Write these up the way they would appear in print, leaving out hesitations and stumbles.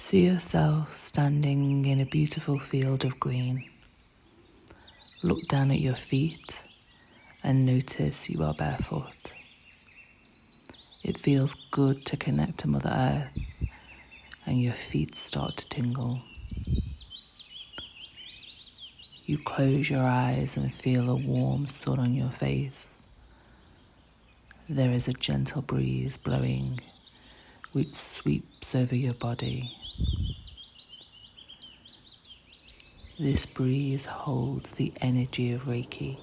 See yourself standing in a beautiful field of green. Look down at your feet and notice you are barefoot. It feels good to connect to Mother Earth and your feet start to tingle. You close your eyes and feel a warm sun on your face. There is a gentle breeze blowing which sweeps over your body. This breeze holds the energy of Reiki.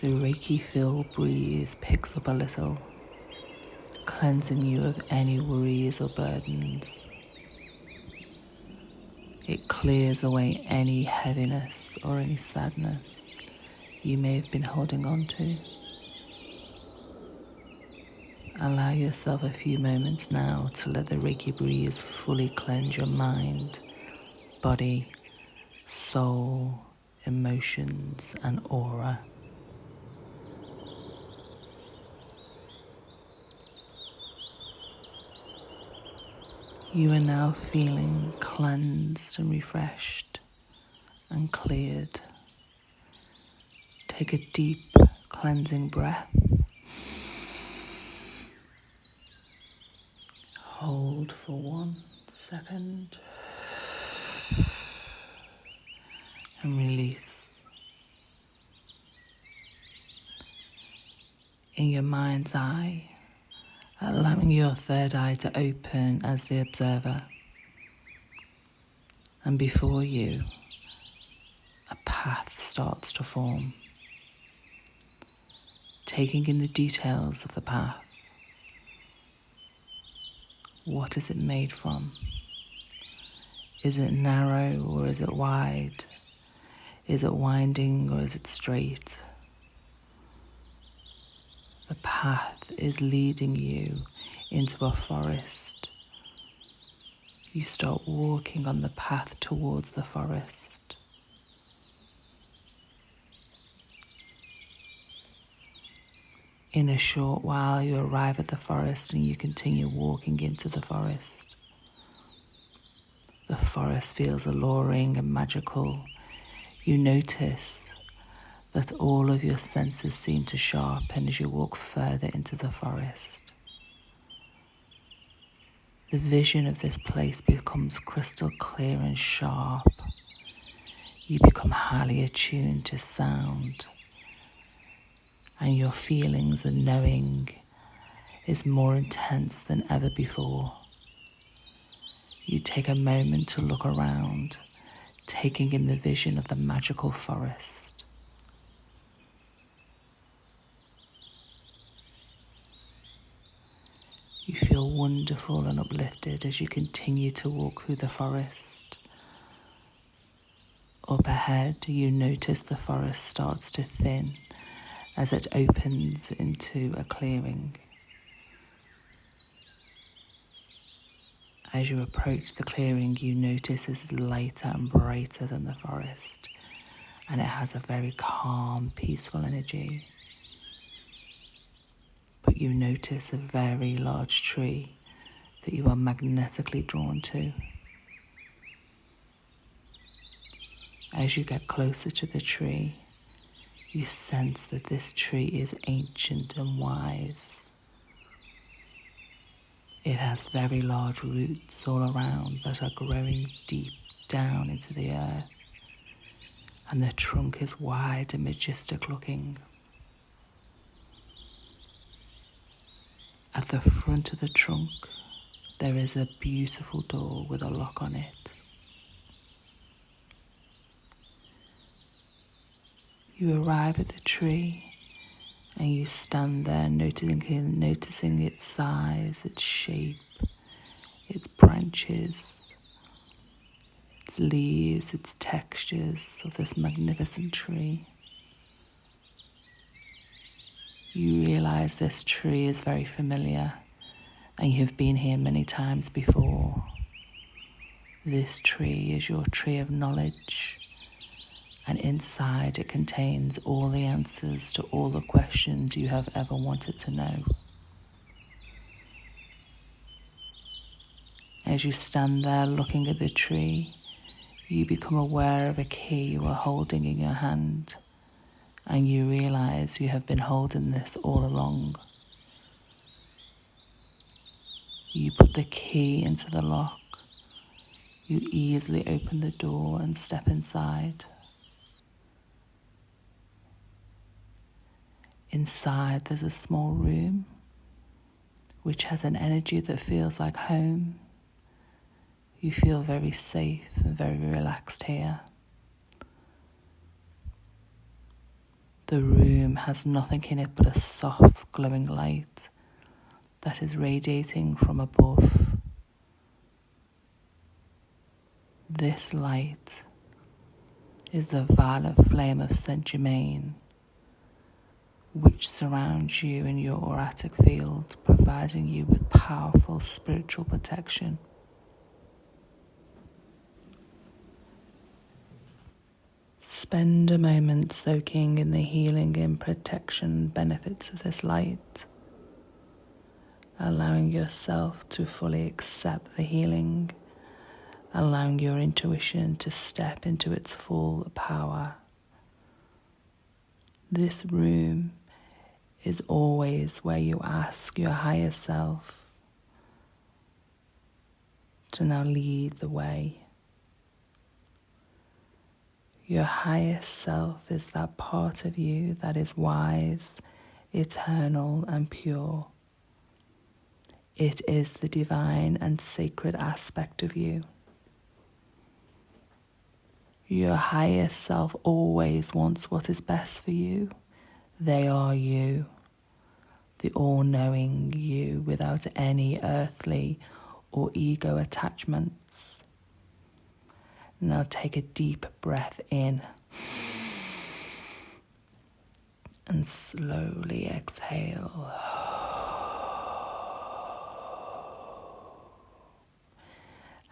The Reiki-filled breeze picks up a little, cleansing you of any worries or burdens. It clears away any heaviness or any sadness you may have been holding on to. Allow yourself a few moments now to let the Reiki breeze fully cleanse your mind, body, soul, emotions, and aura. You are now feeling cleansed and refreshed and cleared. Take a deep cleansing breath. Hold for 1 second and release. In your mind's eye, allowing your third eye to open as the observer. And before you, a path starts to form. Taking in the details of the path. What is it made from? Is it narrow or is it wide? Is it winding or is it straight? The path is leading you into a forest. You start walking on the path towards the forest. In a short while, you arrive at the forest and you continue walking into the forest. The forest feels alluring and magical. You notice that all of your senses seem to sharpen as you walk further into the forest. The vision of this place becomes crystal clear and sharp. You become highly attuned to sound. And your feelings and knowing is more intense than ever before. You take a moment to look around, taking in the vision of the magical forest. You feel wonderful and uplifted as you continue to walk through the forest. Up ahead, you notice the forest starts to thin as it opens into a clearing. As you approach the clearing, you notice it's lighter and brighter than the forest, and it has a very calm, peaceful energy. But you notice a very large tree that you are magnetically drawn to. As you get closer to the tree, you sense that this tree is ancient and wise. It has very large roots all around that are growing deep down into the earth, and the trunk is wide and majestic looking. At the front of the trunk, there is a beautiful door with a lock on it. You arrive at the tree and you stand there noticing its size, its shape, its branches, its leaves, its textures of this magnificent tree. You realize this tree is very familiar and you have been here many times before. This tree is your tree of knowledge. And inside it contains all the answers to all the questions you have ever wanted to know. As you stand there looking at the tree, you become aware of a key you are holding in your hand, and you realize you have been holding this all along. You put the key into the lock. You easily open the door and step inside. Inside, there's a small room which has an energy that feels like home. You feel very safe and very relaxed here. The room has nothing in it but a soft, glowing light that is radiating from above. This light is the violet flame of Saint Germain, which surrounds you in your auratic field, providing you with powerful spiritual protection. Spend a moment soaking in the healing and protection benefits of this light, allowing yourself to fully accept the healing, allowing your intuition to step into its full power. This room is always where you ask your higher self to now lead the way. Your highest self is that part of you that is wise, eternal, and pure. It is the divine and sacred aspect of you. Your highest self always wants what is best for you. They are you, the all-knowing you without any earthly or ego attachments. Now take a deep breath in and slowly exhale.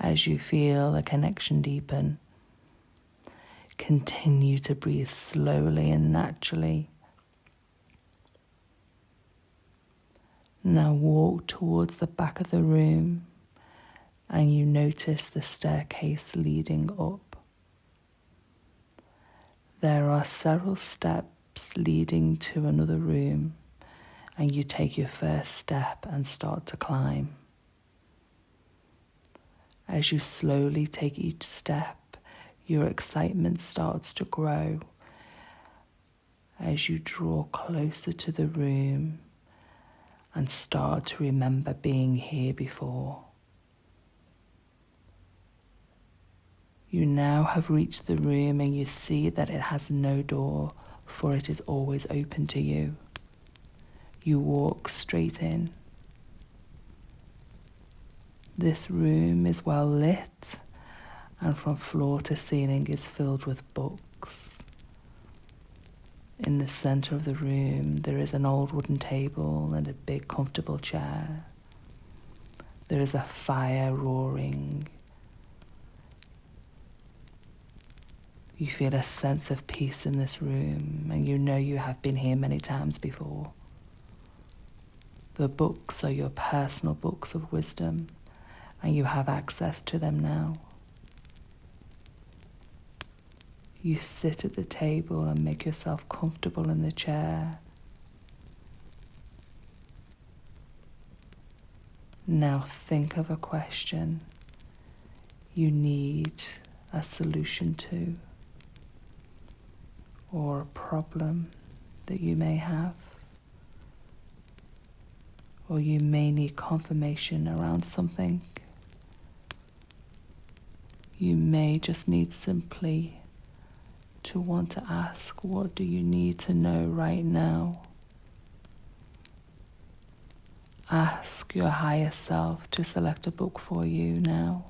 As you feel the connection deepen, continue to breathe slowly and naturally. Now walk towards the back of the room and you notice the staircase leading up. There are several steps leading to another room, and you take your first step and start to climb. As you slowly take each step, your excitement starts to grow as you draw closer to the room and start to remember being here before. You now have reached the room and you see that it has no door, for it is always open to you. You walk straight in. This room is well lit, and from floor to ceiling is filled with books. In the center of the room, there is an old wooden table and a big comfortable chair. There is a fire roaring. You feel a sense of peace in this room, and you know you have been here many times before. The books are your personal books of wisdom, and you have access to them now. You sit at the table and make yourself comfortable in the chair. Now think of a question you need a solution to, or a problem that you may have, or you may need confirmation around something. You may just need simply to want to ask, what do you need to know right now? Ask your higher self to select a book for you now.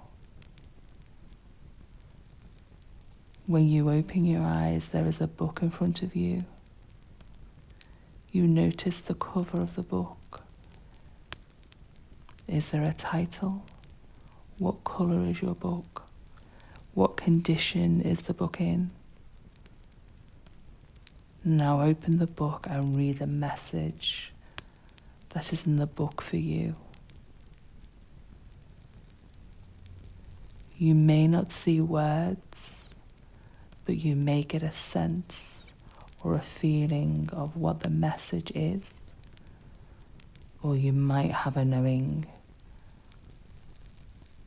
When you open your eyes, there is a book in front of you. You notice the cover of the book. Is there a title? What color is your book? What condition is the book in? Now open the book and read the message that is in the book for you. You may not see words, but you may get a sense or a feeling of what the message is, or you might have a knowing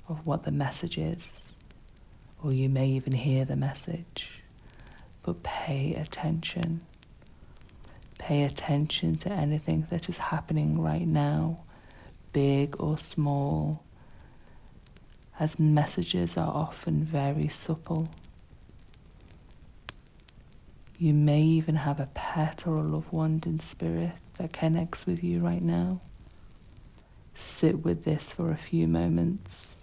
of what the message is, or you may even hear the message. But pay attention. Pay attention to anything that is happening right now, big or small, as messages are often very subtle. You may even have a pet or a loved one in spirit that connects with you right now. Sit with this for a few moments.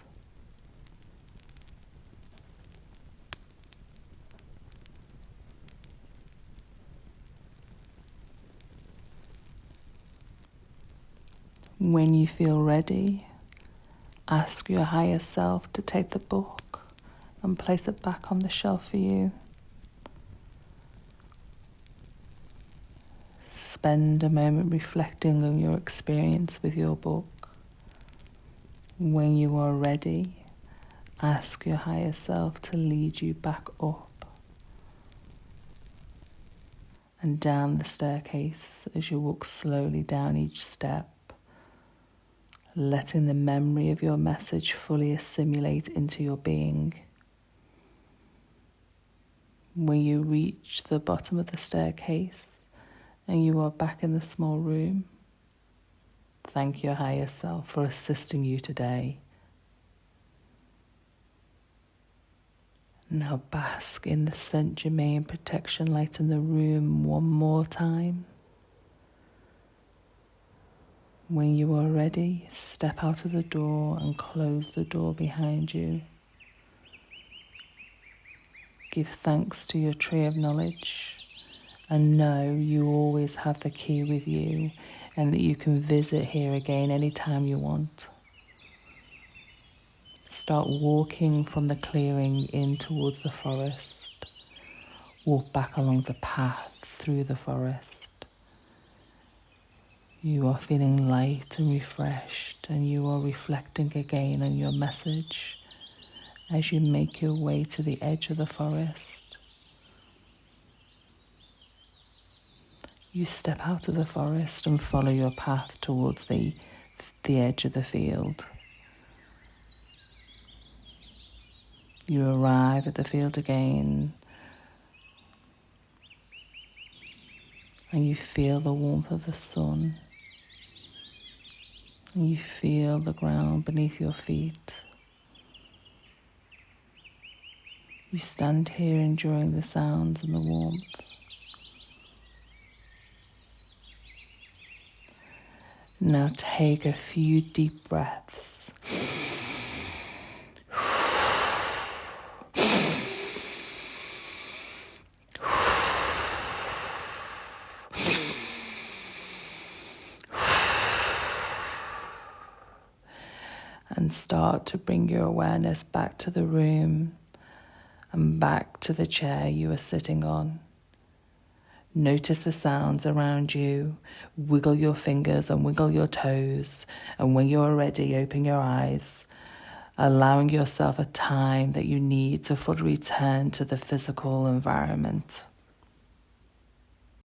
When you feel ready, ask your higher self to take the book and place it back on the shelf for you. Spend a moment reflecting on your experience with your book. When you are ready, ask your higher self to lead you back up and down the staircase as you walk slowly down each step, letting the memory of your message fully assimilate into your being. When you reach the bottom of the staircase and you are back in the small room, thank your higher self for assisting you today. Now bask in the Saint Germain protection light in the room one more time. When you are ready, step out of the door and close the door behind you. Give thanks to your tree of knowledge and know you always have the key with you and that you can visit here again anytime you want. Start walking from the clearing in towards the forest. Walk back along the path through the forest. You are feeling light and refreshed, and you are reflecting again on your message as you make your way to the edge of the forest. You step out of the forest and follow your path towards the edge of the field. You arrive at the field again, and you feel the warmth of the sun. You feel the ground beneath your feet. You stand here enjoying the sounds and the warmth. Now take a few deep breaths. And start to bring your awareness back to the room and back to the chair you are sitting on. Notice the sounds around you. Wiggle your fingers and wiggle your toes. And when you are ready, open your eyes, allowing yourself a time that you need to fully return to the physical environment.